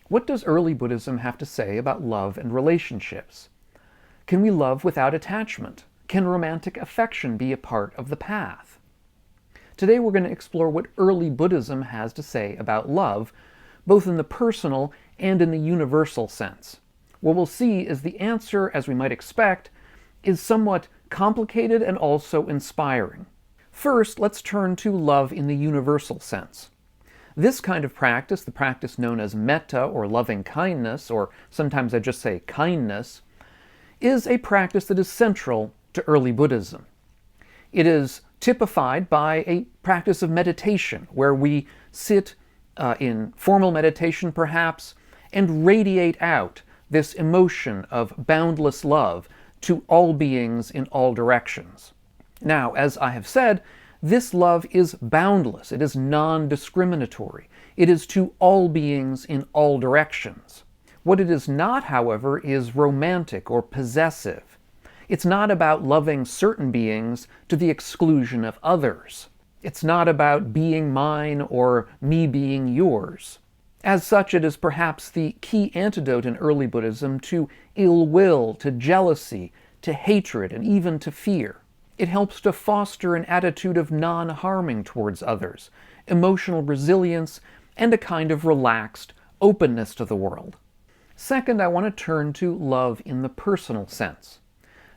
What does early Buddhism have to say about love and relationships? Can we love without attachment? Can romantic affection be a part of the path? Today we're going to explore what early Buddhism has to say about love, both in the personal and in the universal sense. What we'll see is the answer, as we might expect, is somewhat complicated and also inspiring. First, let's turn to love in the universal sense. This kind of practice, the practice known as metta or loving kindness, or sometimes I just say kindness, is a practice that is central to early Buddhism. It is typified by a practice of meditation, where we sit in formal meditation perhaps, and radiate out this emotion of boundless love to all beings in all directions. Now, as I have said, this love is boundless, it is non-discriminatory, it is to all beings in all directions. What it is not, however, is romantic or possessive. It's not about loving certain beings to the exclusion of others. It's not about being mine or me being yours. As such, it is perhaps the key antidote in early Buddhism to ill will, to jealousy, to hatred, and even to fear. It helps to foster an attitude of non-harming towards others, emotional resilience, and a kind of relaxed openness to the world. Second, I want to turn to love in the personal sense.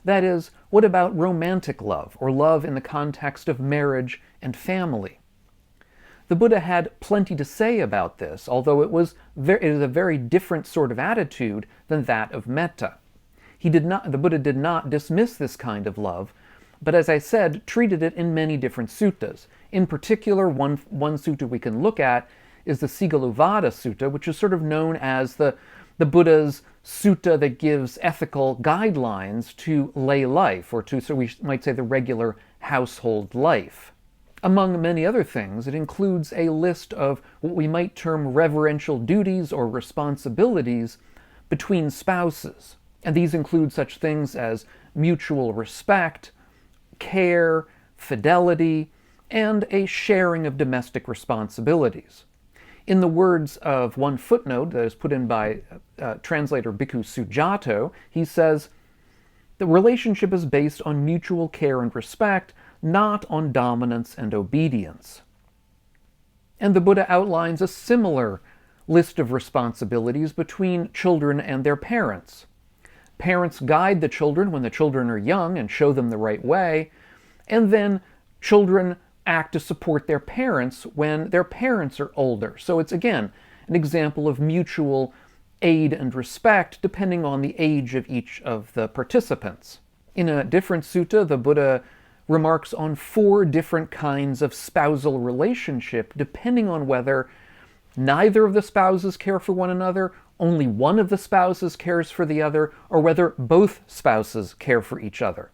That is, what about romantic love, or love in the context of marriage and family? The Buddha had plenty to say about this, although it is a very different sort of attitude than that of metta. The Buddha did not dismiss this kind of love, but as I said, treated it in many different suttas. In particular, one sutta we can look at is the Sigaluvada Sutta, which is sort of known as the Buddha's sutta that gives ethical guidelines to lay life, or to, so we might say, the regular household life. Among many other things, it includes a list of what we might term reverential duties or responsibilities between spouses. And these include such things as mutual respect, care, fidelity, and a sharing of domestic responsibilities. In the words of one footnote that is put in by translator Bhikkhu Sujato, he says, "The relationship is based on mutual care and respect, not on dominance and obedience." And the Buddha outlines a similar list of responsibilities between children and their parents. Parents guide the children when the children are young and show them the right way, and then children act to support their parents when their parents are older. So it's, again, an example of mutual aid and respect depending on the age of each of the participants. In a different sutta, the Buddha remarks on 4 different kinds of spousal relationship depending on whether neither of the spouses care for one another, only one of the spouses cares for the other, or whether both spouses care for each other.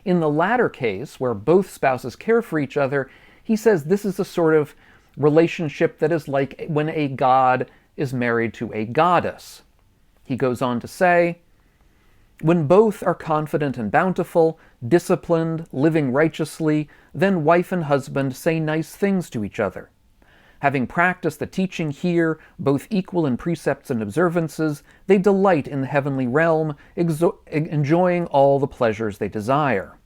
In the latter case, where both spouses care for each other, he says this is a sort of relationship that is like when a god is married to a goddess. He goes on to say, "When both are confident and bountiful, disciplined, living righteously, then wife and husband say nice things to each other. Having practiced the teaching here, both equal in precepts and observances, they delight in the heavenly realm, enjoying all the pleasures they desire."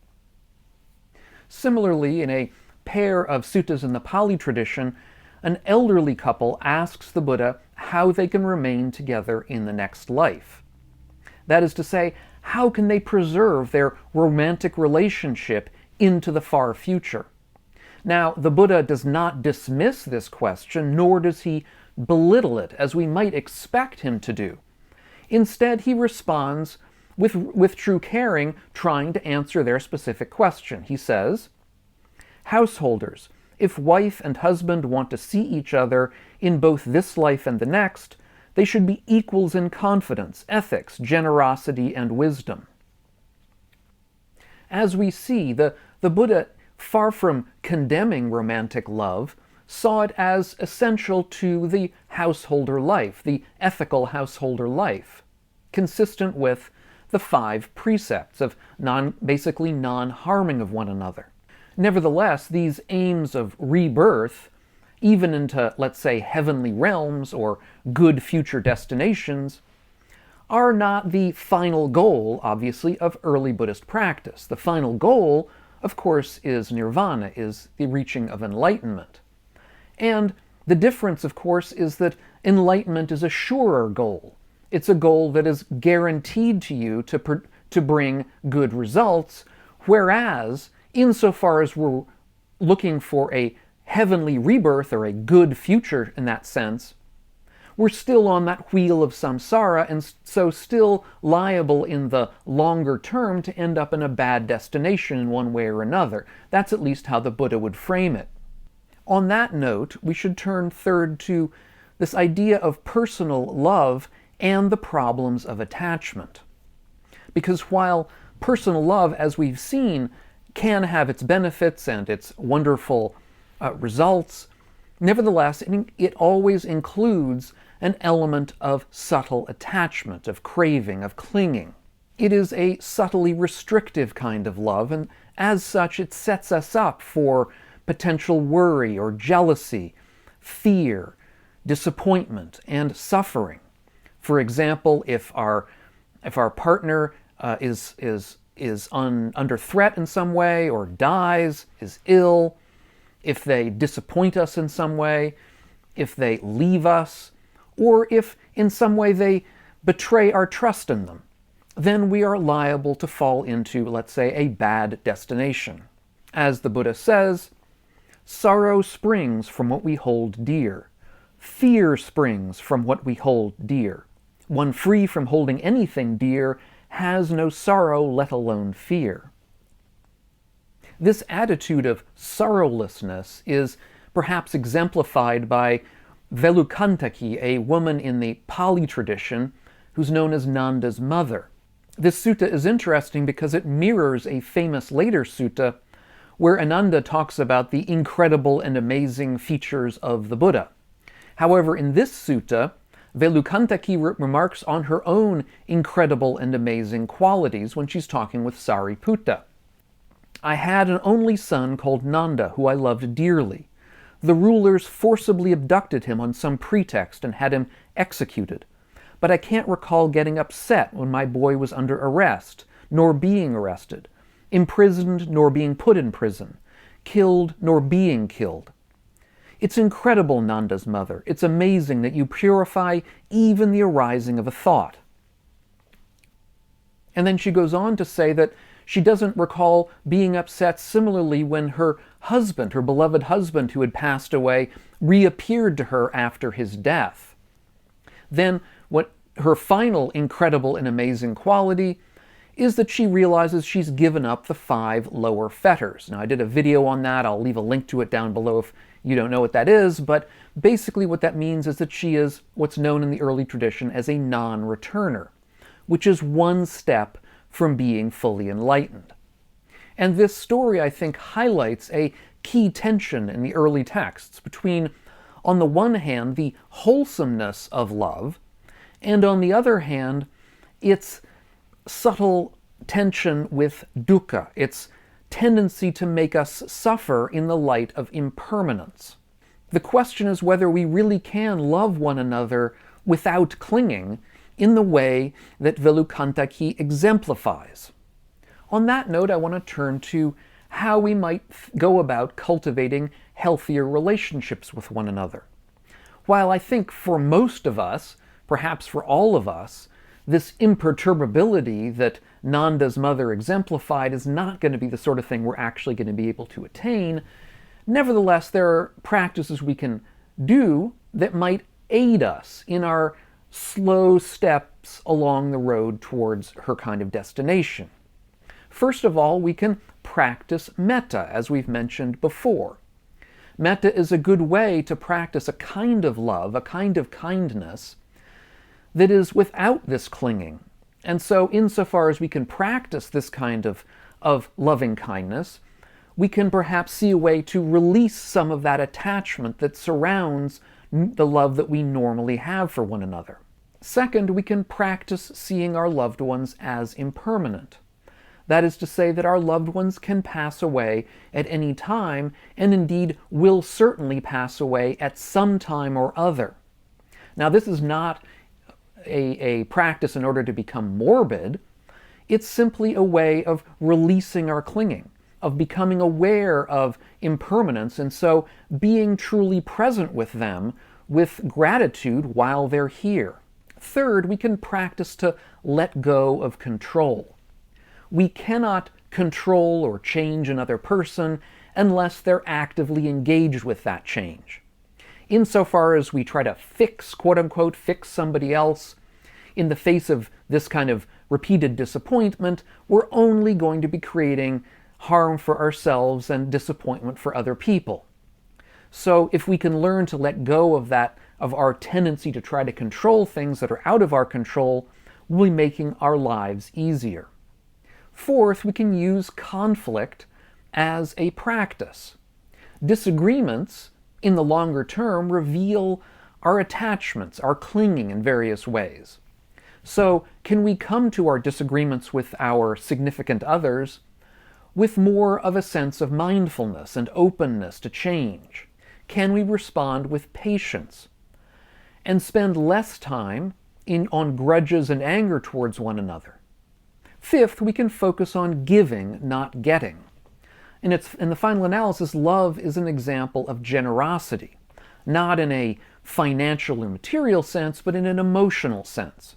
Similarly, in a pair of suttas in the Pali tradition, an elderly couple asks the Buddha how they can remain together in the next life. That is to say, how can they preserve their romantic relationship into the far future? Now, the Buddha does not dismiss this question, nor does he belittle it, as we might expect him to do. Instead, he responds with true caring, trying to answer their specific question. He says, "Householders, if wife and husband want to see each other in both this life and the next, they should be equals in confidence, ethics, generosity, and wisdom." As we see, the Buddha, far from condemning romantic love, saw it as essential to the householder life, the ethical householder life, consistent with the 5 precepts of basically non-harming of one another. Nevertheless, these aims of rebirth, even into, let's say, heavenly realms or good future destinations, are not the final goal, obviously, of early Buddhist practice. The final goal, of course, is nirvana, is the reaching of enlightenment. And the difference, of course, is that enlightenment is a surer goal. It's a goal that is guaranteed to you to bring good results, whereas, insofar as we're looking for a heavenly rebirth or a good future in that sense, we're still on that wheel of samsara and so still liable in the longer term to end up in a bad destination in one way or another. That's at least how the Buddha would frame it. On that note, we should turn third to this idea of personal love and the problems of attachment. Because while personal love, as we've seen, can have its benefits and its wonderful results, nevertheless, it always includes an element of subtle attachment, of craving, of clinging. It is a subtly restrictive kind of love, and as such, it sets us up for potential worry or jealousy, fear, disappointment, and suffering. For example, if our partner is under threat in some way, or dies, is ill, if they disappoint us in some way, if they leave us, or if in some way they betray our trust in them, then we are liable to fall into, let's say, a bad destination. As the Buddha says, sorrow springs from what we hold dear. Fear springs from what we hold dear. One free from holding anything dear has no sorrow, let alone fear. This attitude of sorrowlessness is perhaps exemplified by Velukantaki, a woman in the Pali tradition who's known as Nanda's mother. This sutta is interesting because it mirrors a famous later sutta where Ananda talks about the incredible and amazing features of the Buddha. However, in this sutta, Velukantaki remarks on her own incredible and amazing qualities when she's talking with Sariputta. I had an only son called Nanda, who I loved dearly. The rulers forcibly abducted him on some pretext and had him executed. But I can't recall getting upset when my boy was under arrest, nor being arrested, imprisoned nor being put in prison, killed nor being killed. It's incredible, Nanda's mother. It's amazing that you purify even the arising of a thought. And then she goes on to say that she doesn't recall being upset similarly when her husband, her beloved husband who had passed away, reappeared to her after his death. Then what her final incredible and amazing quality is that she realizes she's given up the 5 lower fetters. Now, I did a video on that. I'll leave a link to it down below if you don't know what that is, but basically what that means is that she is what's known in the early tradition as a non-returner, which is one step from being fully enlightened. And this story, I think, highlights a key tension in the early texts between, on the one hand, the wholesomeness of love, and on the other hand, its subtle tension with dukkha, its tendency to make us suffer in the light of impermanence. The question is whether we really can love one another without clinging in the way that Velukantaki exemplifies. On that note, I want to turn to how we might go about cultivating healthier relationships with one another. While I think for most of us, perhaps for all of us, this imperturbability that Nanda's mother exemplified is not going to be the sort of thing we're actually going to be able to attain, nevertheless, there are practices we can do that might aid us in our slow steps along the road towards her kind of destination. First of all, we can practice metta, as we've mentioned before. Metta is a good way to practice a kind of love, a kind of kindness, that is without this clinging. And so insofar as we can practice this kind of loving kindness, we can perhaps see a way to release some of that attachment that surrounds the love that we normally have for one another. Second, we can practice seeing our loved ones as impermanent. That is to say that our loved ones can pass away at any time, and indeed will certainly pass away at some time or other. Now, this is not a practice in order to become morbid. It's simply a way of releasing our clinging, of becoming aware of impermanence, and so being truly present with them with gratitude while they're here. Third, we can practice to let go of control. We cannot control or change another person unless they're actively engaged with that change. Insofar as we try to fix, quote-unquote, fix somebody else, in the face of this kind of repeated disappointment, we're only going to be creating harm for ourselves and disappointment for other people. So if we can learn to let go of that, of our tendency to try to control things that are out of our control, we'll be making our lives easier. Fourth, we can use conflict as a practice. Disagreements, in the longer term, reveal our attachments, our clinging in various ways. So, can we come to our disagreements with our significant others with more of a sense of mindfulness and openness to change? Can we respond with patience and spend less time on grudges and anger towards one another? Fifth, we can focus on giving, not getting. In the final analysis, love is an example of generosity, not in a financial or material sense, but in an emotional sense.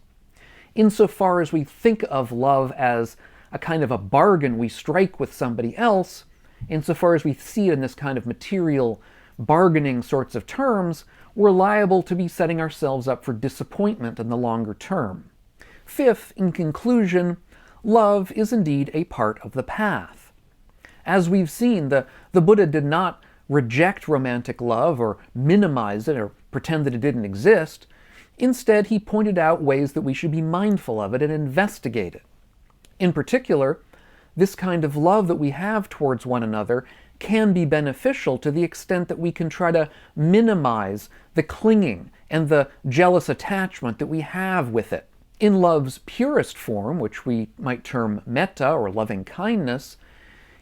Insofar as we think of love as a kind of a bargain we strike with somebody else, insofar as we see it in this kind of material bargaining sorts of terms, we're liable to be setting ourselves up for disappointment in the longer term. Fifth, in conclusion, love is indeed a part of the path. As we've seen, the Buddha did not reject romantic love or minimize it or pretend that it didn't exist. Instead, he pointed out ways that we should be mindful of it and investigate it. In particular, this kind of love that we have towards one another can be beneficial to the extent that we can try to minimize the clinging and the jealous attachment that we have with it. In love's purest form, which we might term metta or loving kindness,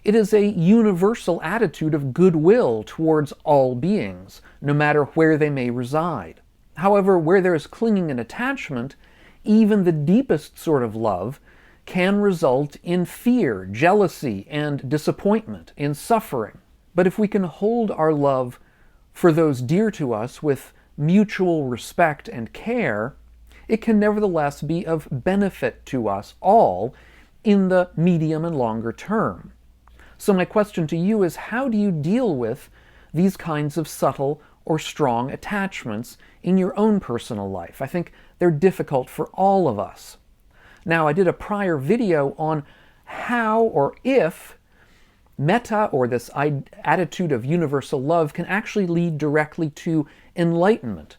it is a universal attitude of goodwill towards all beings, no matter where they may reside. However, where there is clinging and attachment, even the deepest sort of love can result in fear, jealousy, and disappointment, in suffering. But if we can hold our love for those dear to us with mutual respect and care, it can nevertheless be of benefit to us all in the medium and longer term. So my question to you is, how do you deal with these kinds of subtle or strong attachments in your own personal life? I think they're difficult for all of us. Now, I did a prior video on how or if metta, or this attitude of universal love, can actually lead directly to enlightenment.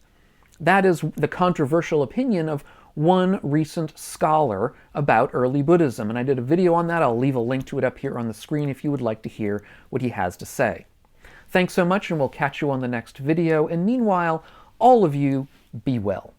That is the controversial opinion of one recent scholar about early Buddhism, and I did a video on that. I'll leave a link to it up here on the screen if you would like to hear what he has to say. Thanks so much, and we'll catch you on the next video, and meanwhile, all of you, be well.